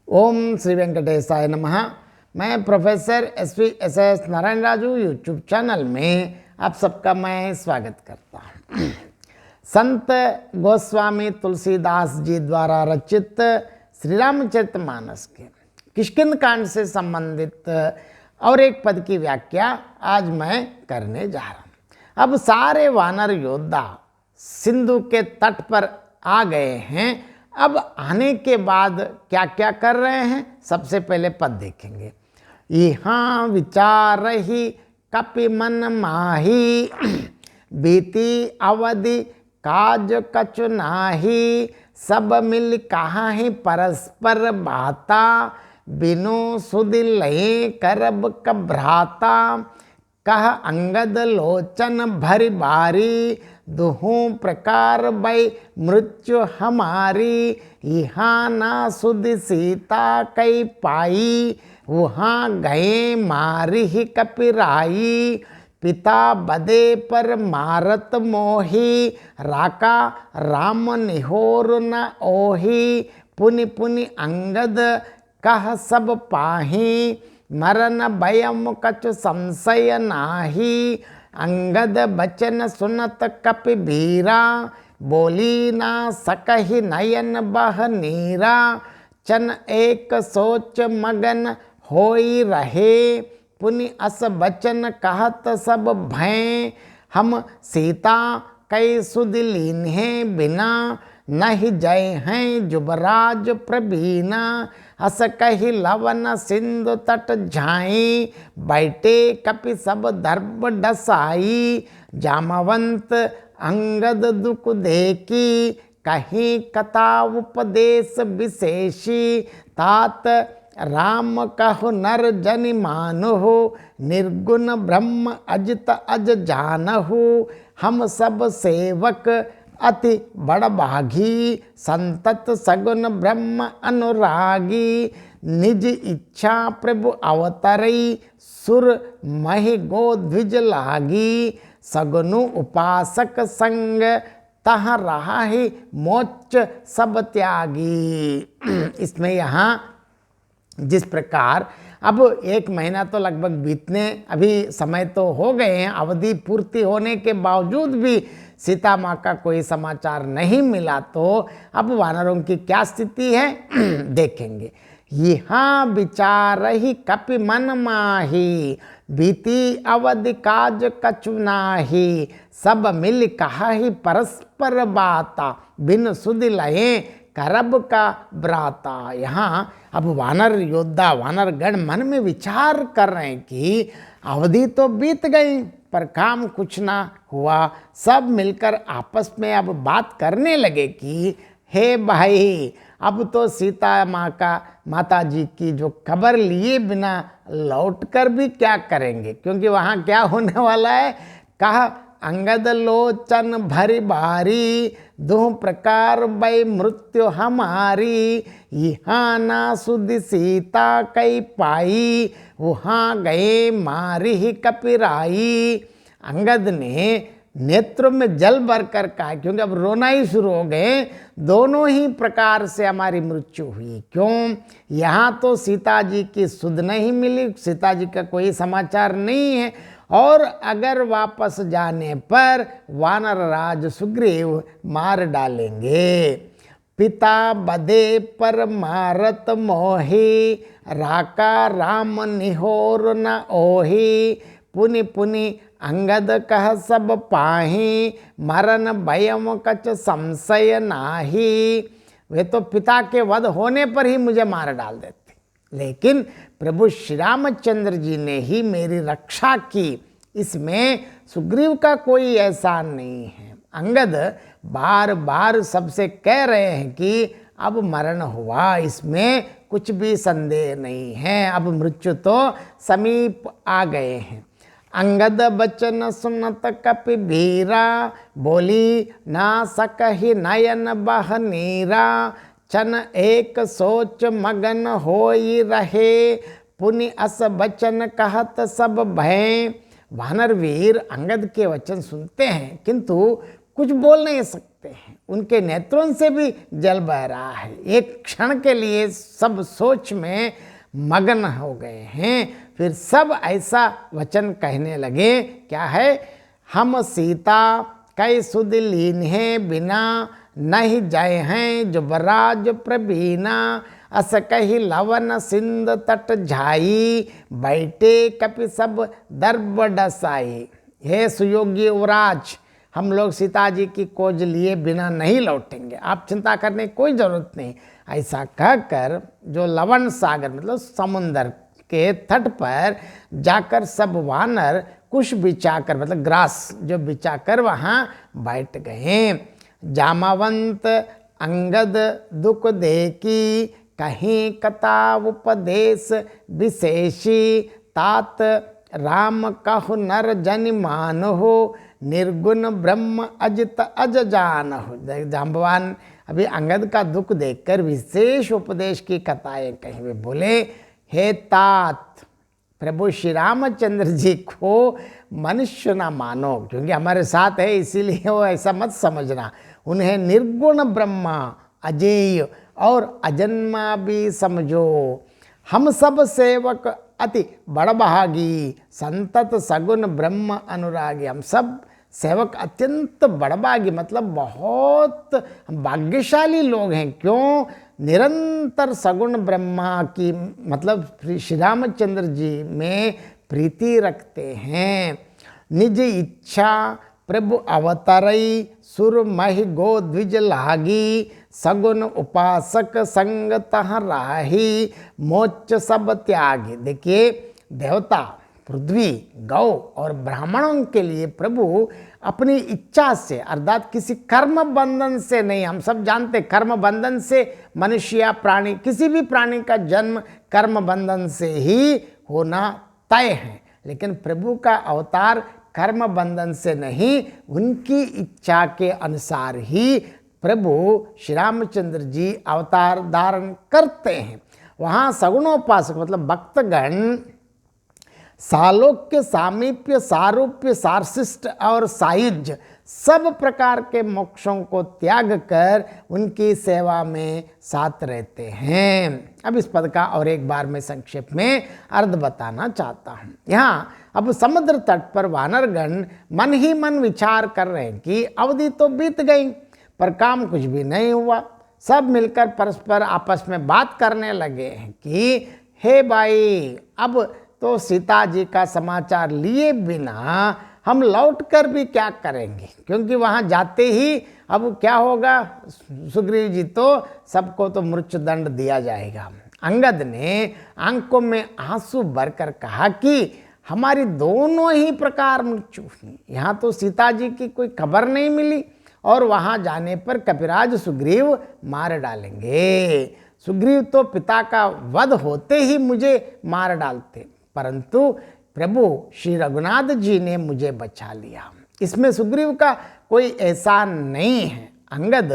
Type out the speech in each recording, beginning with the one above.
ओम श्री वेंकटेशाय नमः। मैं professor S Narayan Raju YouTube channel में आप सबका मैं स्वागत करता हूँ। संत गोस्वामी तुलसीदास जी द्वारा रचित श्री रामचरितमानस के किष्किंध कांड से संबंधित और एक पद की व्याख्या आज मैं करने जा रहा हूँ। अब सारे वानर योद्धा सिंधु के तट पर आ गए हैं। अब आने के बाद क्या क्या कर रहे हैं, सबसे पहले पद देखेंगे। यहाँ विचार ही कपि मन माही, बीती अवधि काज कछु नाही। सब मिल कहा ही परस्पर बाता, बिनु सुधि लय करब कभ्राता। कह अंगद लोचन भरी बारी, दुहूं प्रकार भई मृत्यु हमारी। यहाँ ना सुधि सीता कई पाई, वहाँ गए मारी ही कपिराई। पिता बदे पर मारत मोही, राका राम निहोर न ओही। पुनि पुनि अंगद कह सब पाही, मरन भयम कछु संशय नाही। अंगद बचन सुनत कपि भीरा, बोली ना सकहि नयन बह नीरा। चन एक सोच मगन होई रहे, पुनि अस बचन कहत सब भय। हम सीता कई सुधि लीन्हे बिना, नहीं जय हैं जुबराज प्रवीणा। अस कही लवन सिंधु तट झाई, बैठे कपि सब दर्भ डसाई। जामवंत अंगद दुख देखी, कहीं कथा उपदेश विशेषी। तात राम कहु नर जनि मानहु, निर्गुण ब्रह्म अजित अज जानहु। हम सब सेवक अति बड़भागी, संतत सगुन ब्रह्म अनुरागी। निज इच्छा प्रभु अवतरई, सुर महि गो द्विज लागी। सगुनु उपासक संग, तह रहा ही मोक्ष सब त्यागी। इसमें यहाँ जिस प्रकार अब 1 महीना तो लगभग बीतने अभी समय तो हो गए हैं, अवधि पूर्ति होने के बावजूद भी सीता माँ का कोई समाचार नहीं मिला, तो अब वानरों की क्या स्थिति है देखेंगे। यहाँ विचार ही कपि मन माही, बीती अवधि काज कछु नाही। सब मिल कहा ही परस्पर बाता, बिन सुधि लये करब का ब्राता। यहाँ अब वानर योद्धा वानर गण मन में विचार कर रहे हैं कि अवधि तो बीत गई पर काम कुछ ना हुआ। सब मिलकर आपस में अब बात करने लगे कि हे भाई, अब तो सीता माता जी की जो खबर लिए बिना लौट कर भी क्या करेंगे, क्योंकि वहाँ क्या होने वाला है। कहा अंगद लोचन भरी बारी, दो प्रकार भई मृत्यु हमारी। यहाँ ना सुधि सीता कई पाई, वहाँ गए मारी ही कपिराई। अंगद ने नेत्रों में जल भरकर कहा, क्योंकि अब रोना ही शुरू हो गए, दोनों ही प्रकार से हमारी मृत्यु हुई। क्यों? यहाँ तो सीता जी की सुध नहीं मिली, सीता जी का कोई समाचार नहीं है, और अगर वापस जाने पर वानर राज सुग्रीव मार डालेंगे। पिता बदे पर मारत मोही, राका राम निहोर न ओही। पुनि पुनि अंगद कह सब पाही, मरन भयम कछ संशय नाही। वे तो पिता के वध होने पर ही मुझे मार डाल देते, लेकिन प्रभु श्री रामचंद्र जी ने ही मेरी रक्षा की, इसमें सुग्रीव का कोई एहसान नहीं है। अंगद बार बार सबसे कह रहे हैं कि अब मरण हुआ, इसमें कुछ भी संदेह नहीं है, अब मृत्यु तो समीप आ गए हैं। अंगद बचन सुनत कपि भीरा, बोली ना सकहि नयन बह नीरा। चन एक सोच मगन होई रहे, पुनि अस बचन कहत सब भय। वानर वीर अंगद के वचन सुनते हैं, किंतु कुछ बोल नहीं सकते हैं, उनके नेत्रों से भी जल बह रहा है। एक क्षण के लिए सब सोच में मगन हो गए हैं। फिर सब ऐसा वचन कहने लगे, क्या है, हम सीता कई सुध लीन है बिना, नहीं जाए हैं जुबराज प्रवीणा, अस कही लवन सिंध तट झाई, बैठे कपि सब दर्भ डसाई। हे सुयोग्य युवराज, हम लोग सीता जी की खोज लिए बिना नहीं लौटेंगे, आप चिंता करने की कोई ज़रूरत नहीं। ऐसा कहकर जो लवण सागर मतलब समुंदर के तट पर जाकर सब वानर कुश बिछाकर मतलब ग्रास जो बिछाकर वहाँ बैठ गए। जामावंत अंगद दुख देखी, कहीं कथा उपदेश विशेषी, तात राम कहु नर जन मान हो, निर्गुण ब्रह्म अजित अज जान हो। जाम्बवान अभी अंगद का दुख देखकर विशेष उपदेश की कथाएं कहीं वे बोले, हे तात, प्रभु श्री रामचंद्र जी को मनुष्य ना मानो, क्योंकि हमारे साथ है इसीलिए वो ऐसा मत समझना। उन्हें निर्गुण ब्रह्मा अजेय और अजन्मा भी समझो। हम सब सेवक अति बड़भागी, संतत सगुण ब्रह्म अनुरागी। हम सब सेवक अत्यंत बड़भागी मतलब बहुत भाग्यशाली लोग हैं। क्यों? निरंतर सगुण ब्रह्मा की मतलब श्री रामचंद्र जी में प्रीति रखते हैं। निज इच्छा प्रभु अवतरई, सुर महि गो द्विज लागी, सगुन उपासक संग तह राही, मोच सब त्यागी। देखिए, देवता, पृथ्वी, गौ और ब्राह्मणों के लिए प्रभु अपनी इच्छा से अर्थात किसी कर्म बंधन से नहीं, हम सब जानते कर्म बंधन से मनुष्य या प्राणी, किसी भी प्राणी का जन्म कर्म बंधन से ही होना तय है, लेकिन प्रभु का अवतार कर्म बंधन से नहीं, उनकी इच्छा के अनुसार ही प्रभु श्री रामचंद्र जी अवतार धारण करते हैं। वहाँ सगुणोपासक मतलब भक्तगण सालोक्य, सामीप्य, सारूप्य, सारशिष्ट और सायुज्य सब प्रकार के मोक्षों को त्याग कर उनकी सेवा में साथ रहते हैं। अब इस पद का और एक बार मैं संक्षेप में अर्थ बताना चाहता हूँ। यहाँ अब समुद्र तट पर वानरगण मन ही मन विचार कर रहे हैं कि अवधि तो बीत गई पर काम कुछ भी नहीं हुआ। सब मिलकर परस्पर आपस में बात करने लगे हैं कि हे भाई, अब तो सीता जी का समाचार लिए बिना हम लौट कर भी क्या करेंगे, क्योंकि वहाँ जाते ही अब क्या होगा, सुग्रीव जी तो सबको तो मृत्युदंड दिया जाएगा। अंगद ने आंखों में आंसू भरकर कहा कि हमारी दोनों ही प्रकार मृत्यु हुई, यहाँ तो सीता जी की कोई खबर नहीं मिली और वहाँ जाने पर कपिराज सुग्रीव मार डालेंगे। सुग्रीव तो पिता का वध होते ही मुझे मार डालते, परंतु प्रभु श्री रघुनाथ जी ने मुझे बचा लिया। इसमें सुग्रीव का कोई एहसान नहीं है। अंगद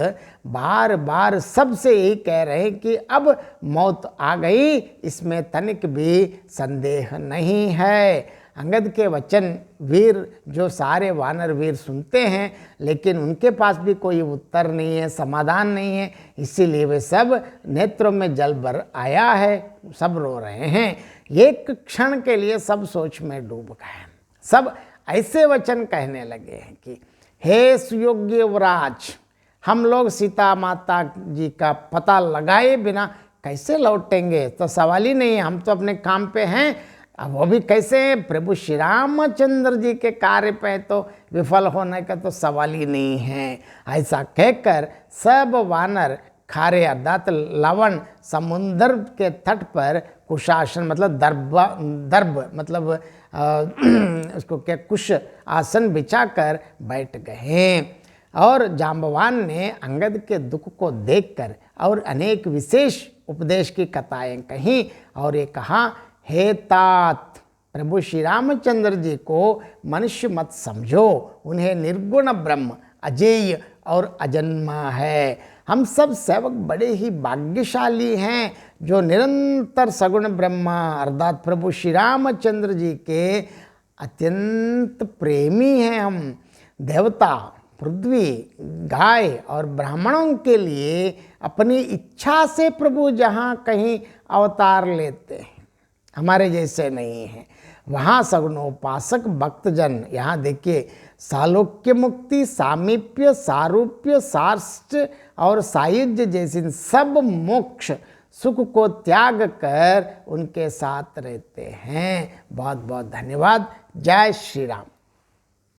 बार बार सबसे यही कह रहे हैं कि अब मौत आ गई, इसमें तनिक भी संदेह नहीं है। अंगद के वचन वीर जो सारे वानर वीर सुनते हैं, लेकिन उनके पास भी कोई उत्तर नहीं है, समाधान नहीं है, इसीलिए वे सब नेत्रों में जल भर आया है, सब रो रहे हैं। एक क्षण के लिए सब सोच में डूब गए। सब ऐसे वचन कहने लगे हैं कि हे सुयोग्य युवराज, हम लोग सीता माता जी का पता लगाए बिना कैसे लौटेंगे, तो सवाल ही नहीं है। हम तो अपने काम पे हैं, अब वो भी कैसे, प्रभु श्री रामचंद्र जी के कार्य पे तो विफल होने का तो सवाल ही नहीं है। ऐसा कहकर सब वानर खारे अर्थात लवण समुद्र के तट पर कुशासन मतलब दर्भ मतलब उसको क्या कुश आसन बिछाकर बैठ गए। और जाम्बवान ने अंगद के दुख को देखकर और अनेक विशेष उपदेश की कथाएं कहीं और ये कहा, हे तात, प्रभु श्री रामचंद्र जी को मनुष्य मत समझो, उन्हें निर्गुण ब्रह्म अजेय और अजन्मा है। हम सब सेवक बड़े ही भाग्यशाली हैं जो निरंतर सगुण ब्रह्मा अर्थात प्रभु श्री रामचंद्र जी के अत्यंत प्रेमी हैं। हम देवता, पृथ्वी, गाय और ब्राह्मणों के लिए अपनी इच्छा से प्रभु जहाँ कहीं अवतार लेते हैं, हमारे जैसे नहीं हैं। वहाँ सगुणोपासक भक्तजन, यहाँ देखिए, सालोक्य मुक्ति, सामीप्य, सारूप्य, सार्ष्ट और सायुज्य जैसे सब मोक्ष सुख को त्याग कर उनके साथ रहते हैं। बहुत बहुत धन्यवाद। जय श्री राम।